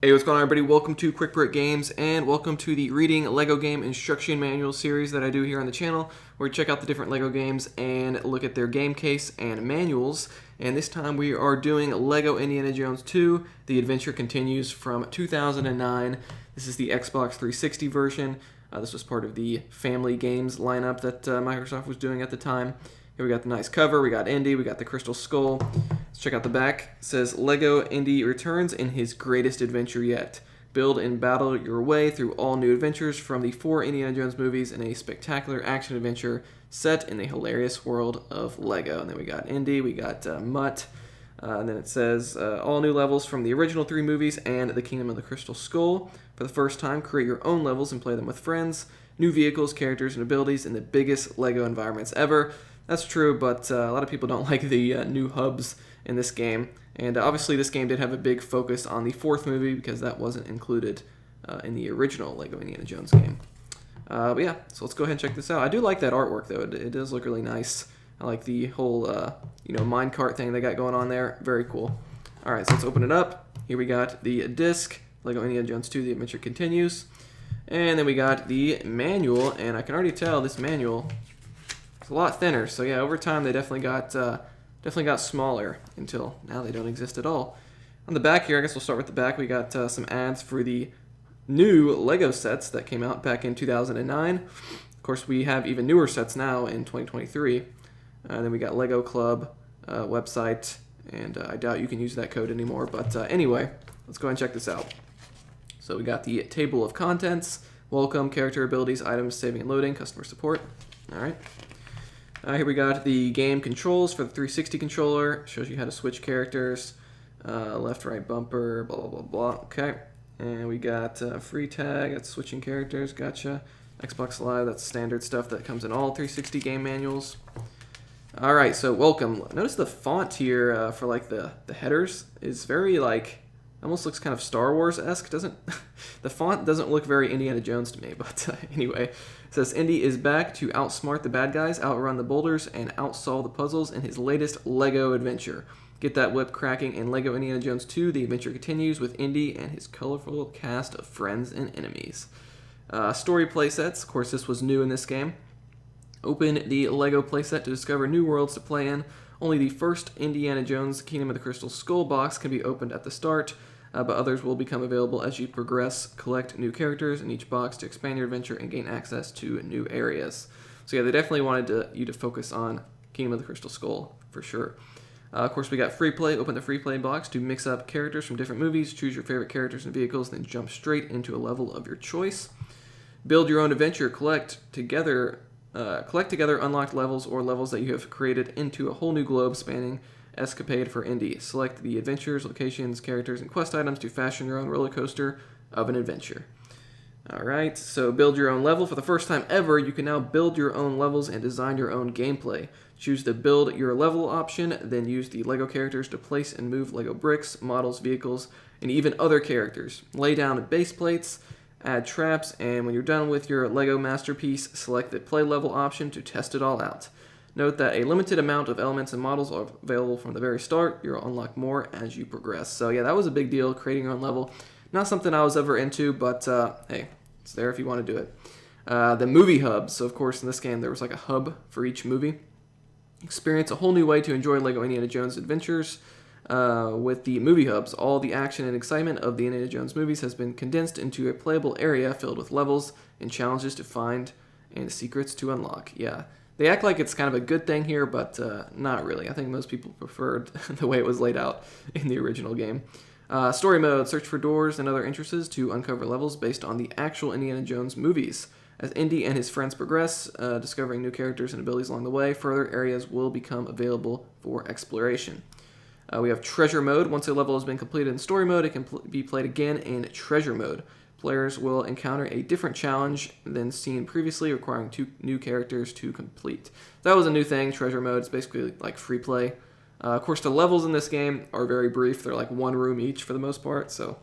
Hey, what's going on, everybody? Welcome to Quick Brick Games, and welcome to the Reading LEGO Game Instruction Manual series that I do here on the channel, where we check out the different LEGO games and look at their game case and manuals. And this time we are doing LEGO Indiana Jones 2, The Adventure Continues from 2009. This is the Xbox 360 version. This was part of the Family Games lineup that Microsoft was doing at the time. Here we got the nice cover, we got Indy, we got the Crystal Skull. Let's check out the back. It says, LEGO Indy returns in his greatest adventure yet. Build and battle your way through all new adventures from the 4 Indiana Jones movies in a spectacular action adventure set in the hilarious world of LEGO. And then we got Indy, we got Mutt, and then it says, all new levels from the original 3 movies and the Kingdom of the Crystal Skull. For the first time, create your own levels and play them with friends. New vehicles, characters, and abilities in the biggest LEGO environments ever. That's true, but a lot of people don't like the new hubs in this game. And obviously this game did have a big focus on the 4th movie because that wasn't included in the original LEGO Indiana Jones game. But yeah, so let's go ahead and check this out. I do like that artwork, though. It does look really nice. I like the whole minecart thing they got going on there. Very cool. All right, so let's open it up. Here we got the disc, LEGO Indiana Jones 2, The Adventure Continues. And then we got the manual, and I can already tell this manual is a lot thinner. So yeah, over time they definitely got smaller until now they don't exist at all. On the back here, I guess we'll start with the back. We got some ads for the new LEGO sets that came out back in 2009. Of course, we have even newer sets now in 2023. Then we got LEGO Club website, and I doubt you can use that code anymore. But anyway, let's go ahead and check this out. So we got the table of contents, welcome, character abilities, items, saving and loading, customer support. All right. Here we got the game controls for the 360 controller. Shows you how to switch characters, left, right bumper, blah, blah, blah, blah. Okay. And we got free tag, that's switching characters, gotcha. Xbox Live, that's standard stuff that comes in all 360 game manuals. All right, so welcome. Notice the font here for like the headers is very almost looks kind of Star Wars-esque. The font doesn't look very Indiana Jones to me, but anyway. It says, Indy is back to outsmart the bad guys, outrun the boulders, and outsolve the puzzles in his latest LEGO adventure. Get that whip cracking in LEGO Indiana Jones 2. The adventure continues with Indy and his colorful cast of friends and enemies. Story playsets. Of course, this was new in this game. Open the LEGO playset to discover new worlds to play in. Only the first Indiana Jones Kingdom of the Crystal Skull box can be opened at the start. But others will become available as you progress. Collect new characters in each box to expand your adventure and gain access to new areas. So yeah, they definitely wanted you to focus on Kingdom of the Crystal Skull, for sure. Of course, we got free play. Open the free play box to mix up characters from different movies. Choose your favorite characters and vehicles, then jump straight into a level of your choice. Build your own adventure. Collect together unlocked levels or levels that you have created into a whole new globe spanning escapade for Indy. Select the adventures, locations, characters, and quest items to fashion your own roller coaster of an adventure. Alright, so build your own level. For the first time ever, you can now build your own levels and design your own gameplay. Choose the build your level option, then use the LEGO characters to place and move LEGO bricks, models, vehicles, and even other characters. Lay down base plates, add traps, and when you're done with your LEGO masterpiece, select the play level option to test it all out. Note that a limited amount of elements and models are available from the very start. You'll unlock more as you progress. So yeah, that was a big deal, creating your own level. Not something I was ever into, but hey, it's there if you want to do it. The movie hubs. So of course in this game there was like a hub for each movie. Experience a whole new way to enjoy LEGO Indiana Jones adventures with the movie hubs. All the action and excitement of the Indiana Jones movies has been condensed into a playable area filled with levels and challenges to find and secrets to unlock. Yeah. They act like it's kind of a good thing here, but not really. I think most people preferred the way it was laid out in the original game. Story mode, search for doors and other entrances to uncover levels based on the actual Indiana Jones movies. As Indy and his friends progress, discovering new characters and abilities along the way, further areas will become available for exploration. We have treasure mode. Once a level has been completed in story mode, it can be played again in treasure mode. Players will encounter a different challenge than seen previously, requiring 2 new characters to complete. That was a new thing, treasure mode. It's basically like free play. Of course, the levels in this game are very brief. They're like 1 room each for the most part. So,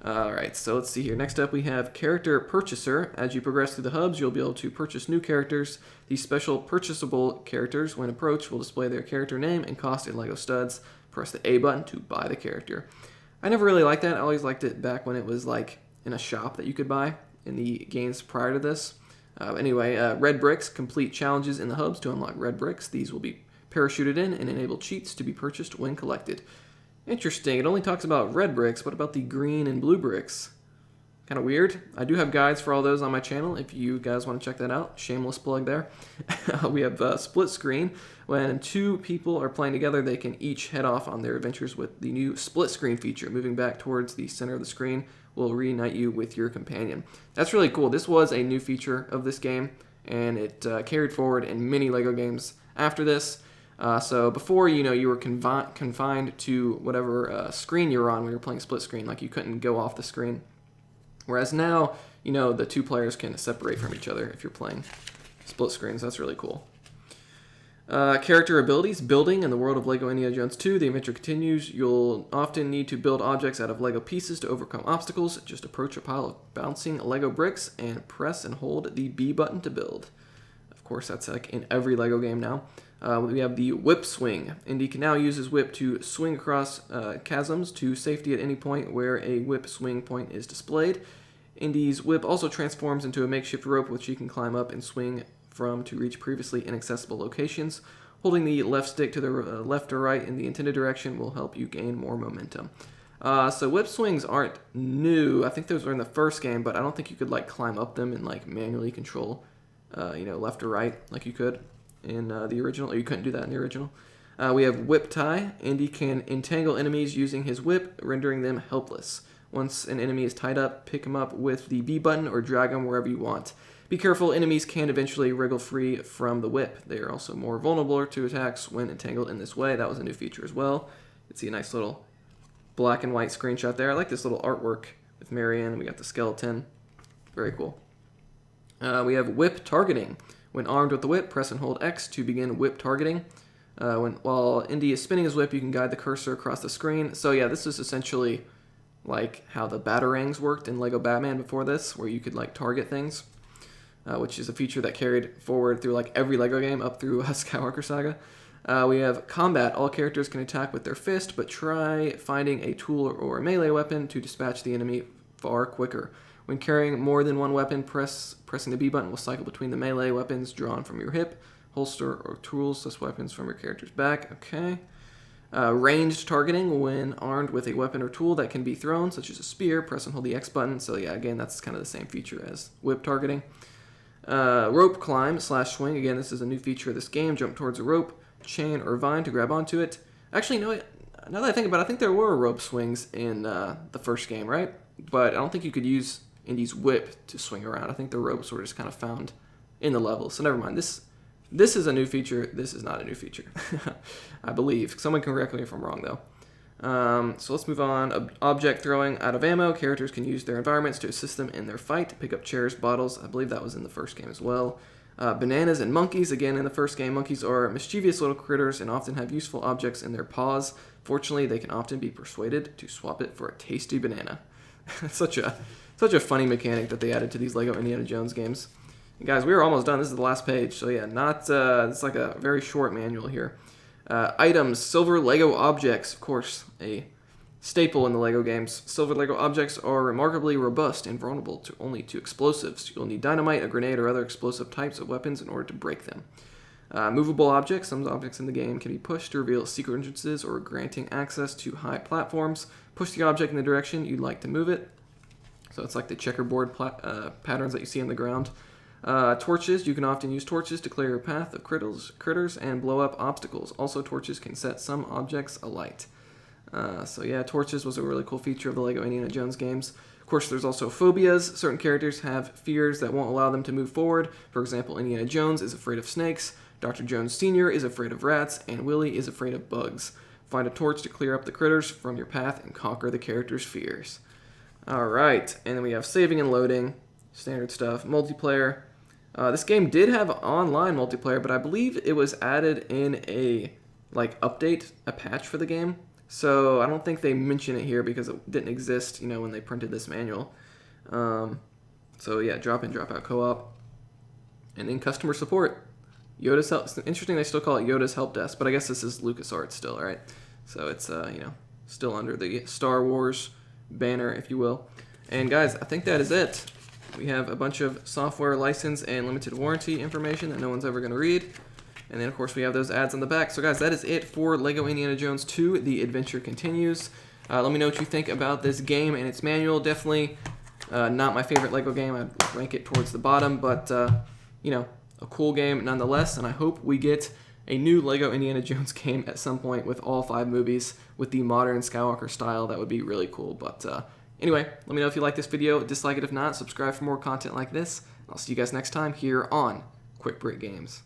alright, so let's see here. Next up, we have Character Purchaser. As you progress through the hubs, you'll be able to purchase new characters. These special purchasable characters, when approached, will display their character name and cost in LEGO studs. Press the A button to buy the character. I never really liked that. I always liked it back when it was like in a shop that you could buy in the games prior to this. Anyway, red bricks complete challenges in the hubs to unlock red bricks. These will be parachuted in and enable cheats to be purchased when collected. Interesting. It only talks about red bricks. What about the green and blue bricks? Kind of weird. I do have guides for all those on my channel if you guys want to check that out. Shameless plug there. We have split screen. When two people are playing together, they can each head off on their adventures with the new split screen feature. Moving back towards the center of the screen will reunite you with your companion. That's really cool. This was a new feature of this game, and it carried forward in many LEGO games after this. So before, you were confined to whatever screen you were on when you were playing split screen. Like, you couldn't go off the screen. Whereas now, the two players can separate from each other if you're playing split screens. That's really cool. Character abilities. Building. In the world of LEGO Indiana Jones 2, the adventure continues. You'll often need to build objects out of LEGO pieces to overcome obstacles. Just approach a pile of bouncing LEGO bricks and press and hold the B button to build. Of course, that's like in every LEGO game now. We have the whip swing. Indy can now use his whip to swing across chasms to safety at any point where a whip swing point is displayed. Indy's whip also transforms into a makeshift rope which he can climb up and swing from to reach previously inaccessible locations. Holding the left stick to the left or right in the intended direction will help you gain more momentum. So whip swings aren't new. I think those were in the first game, but I don't think you could like climb up them and like manually control, left or right like you could in the original, or you couldn't do that in the original. We have whip tie. Indy can entangle enemies using his whip, rendering them helpless. Once an enemy is tied up, pick him up with the B button or drag him wherever you want. Be careful, enemies can eventually wriggle free from the whip. They are also more vulnerable to attacks when entangled in this way. That was a new feature as well. You can see a nice little black and white screenshot there. I like this little artwork with Marianne. We got the skeleton. Very cool. We have whip targeting. When armed with the whip, press and hold X to begin whip targeting. While Indy is spinning his whip, you can guide the cursor across the screen. So yeah, this is essentially like how the batarangs worked in LEGO Batman before this, where you could like target things, which is a feature that carried forward through like every LEGO game up through Skywalker Saga. We have combat. All characters can attack with their fist, but try finding a tool or a melee weapon to dispatch the enemy far quicker. When carrying more than one weapon, pressing the B button will cycle between the melee weapons drawn from your hip, holster, or tools, such weapons from your character's back. Okay. Ranged targeting. When armed with a weapon or tool that can be thrown, such as a spear, press and hold the X button. So yeah, again, that's kind of the same feature as whip targeting. Rope climb / swing. Again, this is a new feature of this game. Jump towards a rope, chain, or vine to grab onto it. Actually, no, now that I think about it, I think there were rope swings in the first game, right? But I don't think you could use Indy's whip to swing around. I think the ropes were just kind of found in the level. So never mind. This is a new feature. This is not a new feature, I believe. Someone can correct me if I'm wrong, though. So let's move on. Object throwing out of ammo. Characters can use their environments to assist them in their fight. Pick up chairs, bottles. I believe that was in the first game as well. Bananas and monkeys. Again, in the first game, monkeys are mischievous little critters and often have useful objects in their paws. Fortunately, they can often be persuaded to swap it for a tasty banana. Such a funny mechanic that they added to these LEGO Indiana Jones games. And guys, we are almost done. This is the last page. So yeah, it's like a very short manual here. Items, silver LEGO objects, of course, a staple in the LEGO games. Silver LEGO objects are remarkably robust and vulnerable only to explosives. You'll need dynamite, a grenade, or other explosive types of weapons in order to break them. Movable objects. Some objects in the game can be pushed to reveal secret entrances or granting access to high platforms. Push the object in the direction you'd like to move it. So it's like the checkerboard patterns that you see on the ground. Torches. You can often use torches to clear your path of critters and blow up obstacles. Also, torches can set some objects alight. So yeah, torches was a really cool feature of the LEGO Indiana Jones games. Of course, there's also phobias. Certain characters have fears that won't allow them to move forward. For example, Indiana Jones is afraid of snakes, Dr. Jones Sr. is afraid of rats, and Willie is afraid of bugs. Find a torch to clear up the critters from your path and conquer the character's fears. Alright, and then we have saving and loading, standard stuff, multiplayer. This game did have online multiplayer, but I believe it was added in a update, a patch for the game. So I don't think they mention it here because it didn't exist, when they printed this manual. So yeah, drop in, drop out co-op. And then customer support. It's interesting they still call it Yoda's Help Desk, but I guess this is LucasArts still, right? So it's, still under the Star Wars banner, if you will. And guys, I think that is it. We have a bunch of software license and limited warranty information that no one's ever going to read. And then, of course, we have those ads on the back. So, guys, that is it for LEGO Indiana Jones 2, The Adventure Continues. Let me know what you think about this game and its manual. Definitely not my favorite LEGO game. I'd rank it towards the bottom, but, you know, a cool game nonetheless. And I hope we get a new LEGO Indiana Jones game at some point with all 5 movies with the modern Skywalker style. That would be really cool. But anyway, let me know if you like this video. Dislike it if not. Subscribe for more content like this. I'll see you guys next time here on Quick Break Games.